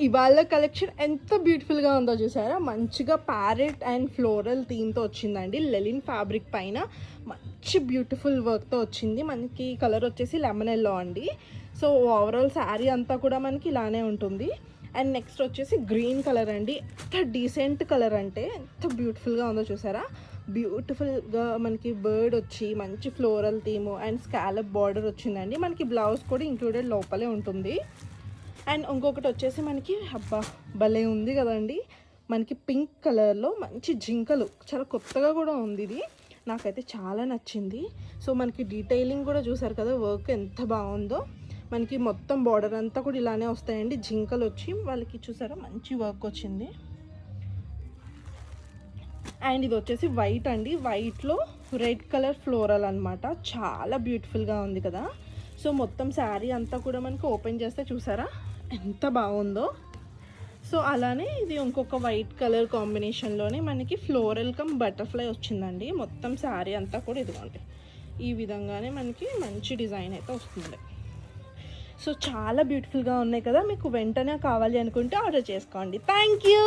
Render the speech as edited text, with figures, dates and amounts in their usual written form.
ఇవాళ కలెక్షన్ ఎంత బ్యూటిఫుల్గా ఉందో చూసారా. మంచిగా ప్యారెట్ అండ్ ఫ్లోరల్ థీమ్తో వచ్చిందండి. లెలిన్ ఫ్యాబ్రిక్ పైన మంచి బ్యూటిఫుల్ వర్క్తో వచ్చింది. మనకి కలర్ వచ్చేసి లెమన్ ఎల్లో అండి. సో ఓవరాల్ శారీ అంతా కూడా మనకి ఇలానే ఉంటుంది. అండ్ నెక్స్ట్ వచ్చేసి గ్రీన్ కలర్ అండి. ఎంత డీసెంట్ కలర్ అంటే ఎంత బ్యూటిఫుల్గా ఉందో చూసారా. బ్యూటిఫుల్గా మనకి బర్డ్ వచ్చి మంచి floral theme and scallop border వచ్చిందండి. మనకి బ్లౌజ్ కూడా ఇంక్లూడెడ్ లోపలే ఉంటుంది. అండ్ ఇంకొకటి వచ్చేసి మనకి అబ్బా భలే ఉంది కదండి. మనకి పింక్ కలర్లో మంచి జింకలు, చాలా కొత్తగా కూడా ఉంది ఇది, నాకైతే చాలా నచ్చింది. సో మనకి డీటెయిలింగ్ కూడా చూసారు కదా, వర్క్ ఎంత బాగుందో. మనకి మొత్తం బార్డర్ అంతా కూడా ఇలానే వస్తాయండి. జింకలు వచ్చి వాళ్ళకి చూసారా మంచి వర్క్ వచ్చింది. అండ్ ఇది వచ్చేసి వైట్ అండి. వైట్లో రెడ్ కలర్ ఫ్లోరల్ అనమాట. చాలా బ్యూటిఫుల్గా ఉంది కదా. సో మొత్తం శారీ అంతా కూడా మనకి ఓపెన్ చేస్తే చూసారా ఎంత బాగుందో. సో అలానే ఇది ఇంకొక వైట్ కలర్ కాంబినేషన్లోనే మనకి ఫ్లోరల్ కమ్ బటర్ఫ్లై వచ్చిందండి. మొత్తం శారీ అంతా కూడా ఇదిగోండి ఈ విధంగానే మనకి మంచి డిజైన్ అయితే వస్తుంది. సో చాలా బ్యూటిఫుల్గా ఉన్నాయి కదా. మీకు వెంటనే కావాలి అనుకుంటే ఆర్డర్ చేసుకోండి. Thank you.